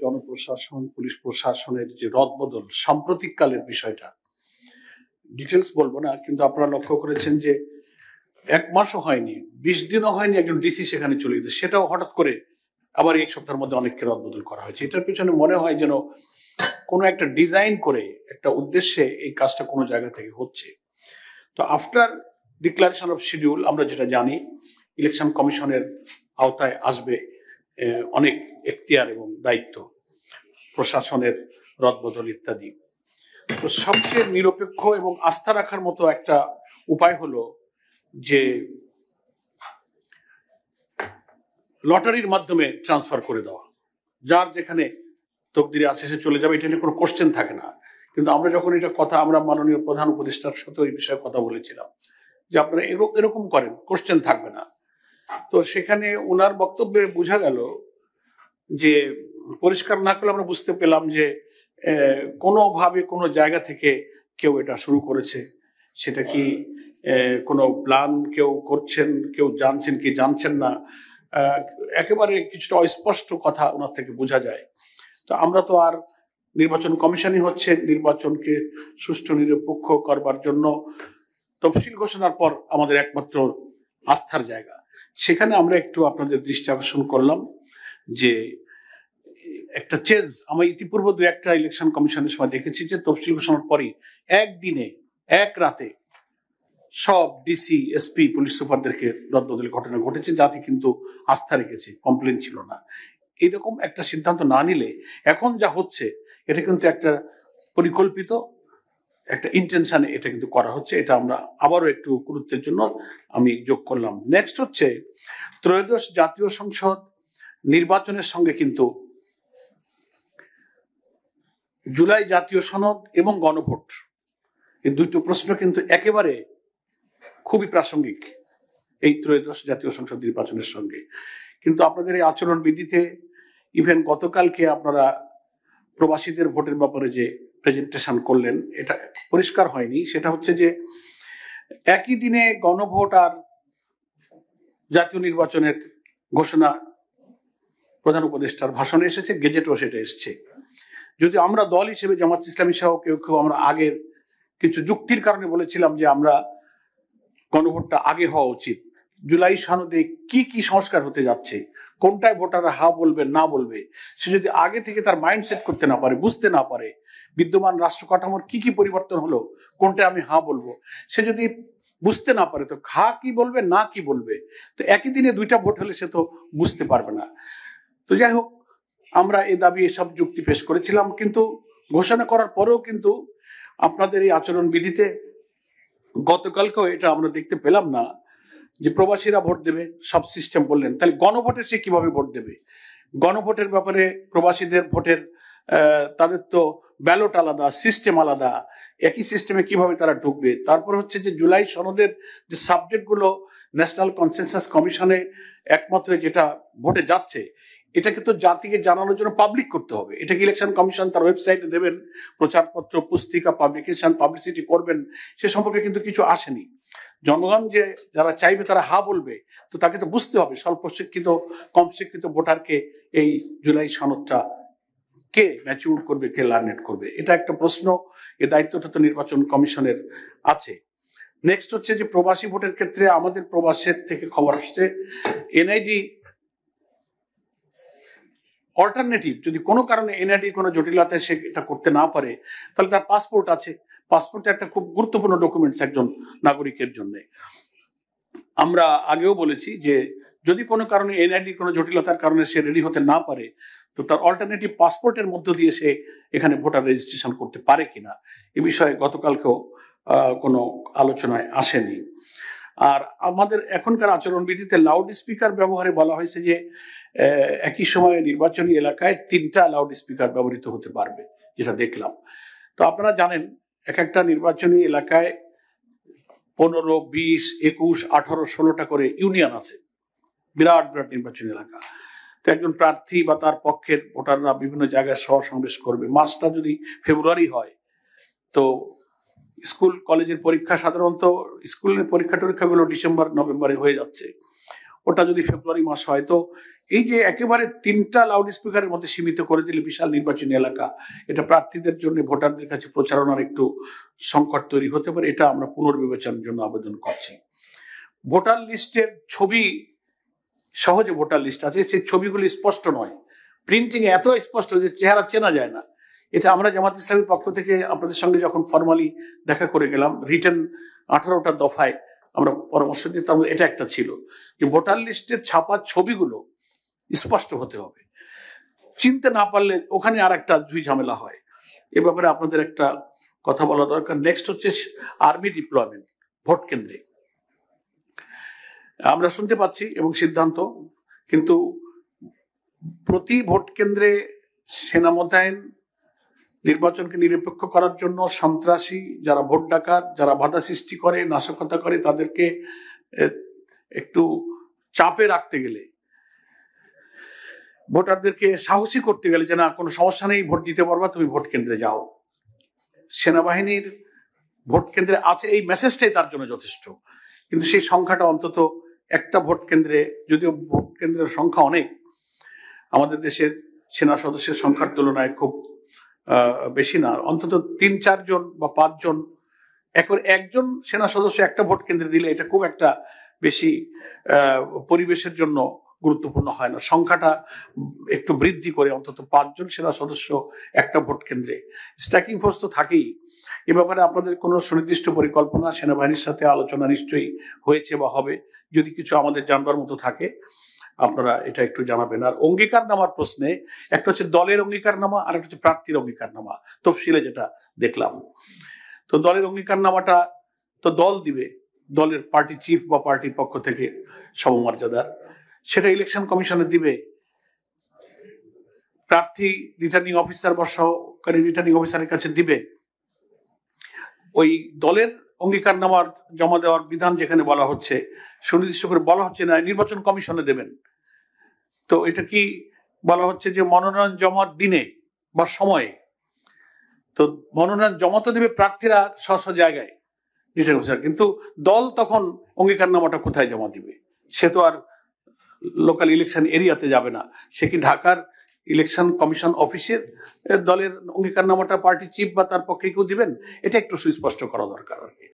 জনপ্রশাসন পুলিশ প্রশাসনের যে রদবদল সাম্প্রতিককালের বিষয়টা ডিটেলস বলবো না, কিন্তু আপনারা লক্ষ্য করেছেন যে 1 মাসও হয়নি, 20 দিনও হয়নি একজন ডিসি সেখানে চলে গেছে, সেটাও হঠাৎ করে আবার এই সপ্তাহের মধ্যে অনেককে রদবদল করা হয়েছে। এটার পিছনে মনে হয় যেন কোনো একটা ডিজাইন করে একটা উদ্দেশ্যে এই কাজটা কোনো জায়গা থেকে হচ্ছে। তো আফটার ডিক্লারেশন অফ শিডিউল আমরা যেটা জানি, ইলেকশন কমিশনের আওতায় আসবে অনেক এখতিয়ার এবং দায়িত্ব, প্রশাসনের রদবদল ইত্যাদি। তো সবচেয়ে নিরপেক্ষ এবং আস্থা রাখার মতো একটা উপায় হলো যে লটারির মাধ্যমে ট্রান্সফার করে দেওয়া, যার যেখানে তকদিরে আছে সে চলে যাবে, এটা নিয়ে কোনো কোশ্চেন থাকে না। কিন্তু আমরা যখন এটা কথা আমরা মাননীয় প্রধান উপদেষ্টার সাথে এই বিষয়ে কথা বলেছিলাম যে আপনারা এরকম করেন, কোশ্চেন থাকবে না। তো সেখানে ওনার বক্তব্যে বোঝা গেল যে পরিষ্কার না করলে আমরা বুঝতে পেলাম যে কোনোভাবে কোনো জায়গা থেকে কেউ এটা শুরু করেছে, সেটা কি কোনো প্ল্যান কেউ করছেন, কেউ জানছেন কি জানছেন না, একেবারে কিছুটা অস্পষ্ট কথা ওনার থেকে বোঝা যায়। তো আমরা তো আর নির্বাচন কমিশনই হচ্ছে নির্বাচনকে সুষ্ঠু নিরপেক্ষ করবার জন্য তফসিল ঘোষণার পর আমাদের একমাত্র আস্থার জায়গা। সেখানে আমরা একটু আপনাদের দৃষ্টি আকর্ষণ করলাম যে একটা চেঞ্জ আমরা ইতিপূর্বে 2-1টা ইলেকশন কমিশনের সময় দেখেছি যে তফসিল ঘোষণার পরই একদিনে এক রাতে সব ডিসি এসপি পুলিশ সুপারদেরকে রদবদলের ঘটনা ঘটেছে, যাতে কিন্তু আস্থা রেখেছে, কমপ্লেন ছিল না। এরকম একটা সিদ্ধান্ত না নিলে এখন যা হচ্ছে এটা কিন্তু একটা পরিকল্পিত একটা ইন্টেনশনে এটা কিন্তু করা হচ্ছে। এটা আমরা আবারও একটু গুরুত্বের জন্য আমি যোগ করলাম। নেক্সট হচ্ছে ত্রয়োদশ জাতীয় সংসদ নির্বাচনের সঙ্গে কিন্তু জুলাই জাতীয় সনদ এবং গণভোট, এই দুটো প্রশ্ন কিন্তু একেবারে খুবই প্রাসঙ্গিক এই ত্রয়োদশ জাতীয় সংসদ নির্বাচনের সঙ্গে। কিন্তু আপনাদের এই আচরণ বিধিতে ইভেন গতকালকে আপনারা প্রবাসীদের ভোটের ব্যাপারে যে প্রেজেন্টেশন করলেন এটা পরিষ্কার হয়নি। সেটা হচ্ছে যে একই দিনে গণভোট আর জাতীয় নির্বাচনের ঘোষণা প্রধান উপদেষ্টার ভাষণে এসেছে, গেজেটও সেটা এসছে। যদি আমরা দল হিসেবে জামাত ইসলামী সহ কেউ আমরা আগের কিছু যুক্তির কারণে বলেছিলাম যে আমরা গণভোটটা আগে হওয়া উচিত, জুলাই সনদে কি কি সংস্কার হতে যাচ্ছে, কোনটায় ভোটাররা হা বলবে না বলবে, সে যদি আগে থেকে তার মাইন্ডসেট করতে না পারে, বুঝতে না পারে বিদ্যমান রাষ্ট্র কাঠামোর কি কি পরিবর্তন হলো, কোনটায় আমি হা বলবো, সে যদি বুঝতে না পারে তো হা কি বলবে না কি বলবে, তো একই দিনে 2টা ভোট হলে সে তো বুঝতে পারবে না। তো যাই হোক, আমরা এই দাবি এসব যুক্তি পেশ করেছিলাম, কিন্তু ঘোষণা করার পরেও কিন্তু আপনাদের এই আচরণ বিধিতে গতকালকেও এটা আমরা দেখতে পেলাম না যে প্রবাসীরা ভোট দেবে, সব সিস্টেম বললেন। তাহলে গণভোটে সে কিভাবে ভোট দেবে? গণভোটের ব্যাপারে প্রবাসীদের ভোটের তাদের তো ব্যালট আলাদা, সিস্টেম আলাদা, একই সিস্টেমে কিভাবে তারা ঢুকবে? তারপর হচ্ছে যে জুলাই সনদের যে সাবজেক্টগুলো ন্যাশনাল কনসেনসাস কমিশনে একমত হয়ে যেটা ভোটে যাচ্ছে, এটাকে তো জাতিকে জানানোর জন্য পাবলিক করতে হবে। এটাকে ইলেকশন কমিশন তার ওয়েবসাইটে দেবেন, প্রচারপত্র পুস্তিকা পাবলিকেশন পাবলিসিটি করবেন, সে সম্পর্কে কিন্তু কিছু আসেনি। জনগণ যে যারা চাইবে তারা হা বলবে, তো তাকে তো বুঝতে হবে স্বল্প শিক্ষিত কম শিক্ষিত ভোটারকে এই জুলাই সনদটা কে ম্যাচিউর করবে, কে লার্নেট করবে, এটা একটা প্রশ্ন। এই দায়িত্বটা তো নির্বাচন কমিশনের আছে। নেক্সট হচ্ছে যে প্রবাসী ভোটের ক্ষেত্রে আমাদের প্রবাসের থেকে খবর আসছে এনআইডি অল্টারনেটিভ, যদি কোনো কারণে এনআইডি কোনো জটিলতায় সে এটা করতে না পারে, তাহলে তার পাসপোর্ট আছে। পাসপোর্ট একটা খুব গুরুত্বপূর্ণ ডকুমেন্টস একজন নাগরিকের জন্য। আমরা আগেও বলেছি যে যদি কোনো কারণে এনআইডি কোনো জটিলতার কারণে সে রেডি হতে না পারে, তো তার অল্টারনেটিভ পাসপোর্টের মধ্য দিয়ে সে এখানে ভোটার রেজিস্ট্রেশন করতে পারে কিনা, এ বিষয়ে গতকালকেও কোনো আলোচনায় আসেনি। আর আমাদের এখনকার আচরণবিধিতে লাউড স্পিকার ব্যবহারে বলা হয়েছে যে একই সময়ে নির্বাচনী এলাকায় 3টা লাউড স্পিকার ব্যবহৃত হতে পারবে, যেটা দেখলাম। তো আপনারা জানেন এক একটা নির্বাচনী এলাকায় 15, 20, 21, 18, 16টা করে ইউনিয়ন আছে, বিরাট বিরাট নির্বাচনী এলাকা। তো একজন প্রার্থী বা তার পক্ষের ভোটাররা বিভিন্ন জায়গায় সমাবেশ করবে। মাসটা যদি ফেব্রুয়ারি হয়, তো স্কুল কলেজের পরীক্ষা সাধারণত স্কুলের পরীক্ষাগুলো ডিসেম্বর নভেম্বরে হয়ে যাচ্ছে, ওটা যদি ফেব্রুয়ারি মাস হয়, তো এই যে একেবারে 3টা লাউড স্পিকারের মধ্যে সীমিত করে দিলে বিশাল নির্বাচনী এলাকা, এটা প্রার্থীদের জন্য, ভোটারদের কাছে প্রচারণার একটু সংকট তৈরি হতে পারে। এটা আমরা পুনর্বিবেচনার জন্য আবেদন করছি। ভোটার লিস্টের ছবি, সহজে ভোটার লিস্ট আছে, সেই ছবিগুলি স্পষ্ট নয়, প্রিন্টিং এত স্পষ্ট যে চেহারা চেনা যায় না। এটা আমরা জামাত ইসলামের পক্ষ থেকে আপনাদের সঙ্গে যখন ফর্মালি দেখা করে গেলাম, রিটেন 18টা দফায় আমরা পরামর্শ দিতাম, এটা একটা ছিল যে ভোটার লিস্টের ছাপা ছবিগুলো স্পষ্ট হতে হবে। চিনতে না পারলে ওখানে আর একটা জুই ঝামেলা হয়। এ ব্যাপারে আপনাদের একটা কথা বলা দরকার। নেক্সট হচ্ছে আর্মি ডিপ্লয়মেন্ট ভোট কেন্দ্রে। আমরা শুনতে পাচ্ছি এবং সিদ্ধান্ত, কিন্তু প্রতি ভোট কেন্দ্রে সেনা মোতায়েন, নির্বাচনকে নিরপেক্ষ করার জন্য সন্ত্রাসী যারা ভোট ডাকাত, যারা বাধা সৃষ্টি করে, নাশকতা করে, তাদেরকে একটু চাপে রাখতে গেলে, ভোটারদেরকে সাহসী করতে গেলে যে না কোনো সমস্যা নেই, ভোট দিতে পারবা, তুমি ভোট কেন্দ্রে যাও। সেনাবাহিনীর ভোট কেন্দ্রে আছে এই মেসেজটাই তার জন্য যথেষ্ট। কিন্তু সেই সংখ্যাটা অন্তত একটা ভোট কেন্দ্রে, যদিও ভোট কেন্দ্রের সংখ্যা অনেক, আমাদের দেশের সেনা সদস্যের সংখ্যার তুলনায় খুব বেশি না, অন্তত 3-4 জন বা 5 জন, একজন সেনা সদস্য একটা ভোট কেন্দ্রে দিলে এটা খুব একটা বেশি পরিবেশের জন্য গুরুত্বপূর্ণ হয় না। সংখ্যাটা একটু বৃদ্ধি করে অন্তত 5 জন সেনা সদস্য একটা ভোট কেন্দ্রে। স্ট্যাকিং ফোর্স তো থাকেই। এ ব্যাপারে আপনাদের কোনো সুনির্দিষ্ট পরিকল্পনা, সেনাবাহিনীর সাথে আলোচনা নিশ্চয়ই হয়েছে বা হবে, যদি কিছু আমাদের জানবার মতো থাকে আপনারা এটা একটু জানাবেন। আর অঙ্গীকারনামার প্রশ্নে একটা হচ্ছে দলের অঙ্গীকারনামা, আর একটা হচ্ছে প্রার্থীর অঙ্গীকারনামা, তফসিলে যেটা দেখলাম। তো দলের অঙ্গীকারনামাটা তো দল দিবে, দলের পার্টি চিফ বা পার্টির পক্ষ থেকে সমমর্যাদার, সেটা ইলেকশন কমিশনে দিবে। প্রার্থী রিটার্নিং অফিসার বা সহকারী রিটার্নিং অফিসারের কাছে দিবে। ওই দলের অঙ্গীকারনামার জমা দেওয়ার বিধান যেখানে বলা হচ্ছে, সুনির্দিষ্ট করে বলা হচ্ছে না নির্বাচন কমিশনে দেবেন। তো এটা কি বলা হচ্ছে যে মনোনয়ন জমার দিনে বা সময়ে? তো মনোনয়ন জমা তো দেবে প্রার্থীরা স্ব জায়গায়, রিটার্নিং অফিসার, কিন্তু দল তখন অঙ্গীকারনামাটা কোথায় জমা দিবে? সে তো আর লোকাল ইলেকশন এরিয়াতে যাবে না, সে কি ঢাকার ইলেকশন কমিশন অফিসের দলের অঙ্গীকারনামাটা পার্টি চিফ বা তার পক্ষে কেউ দিবেন? এটা একটু সুস্পষ্ট করা দরকার আর কি।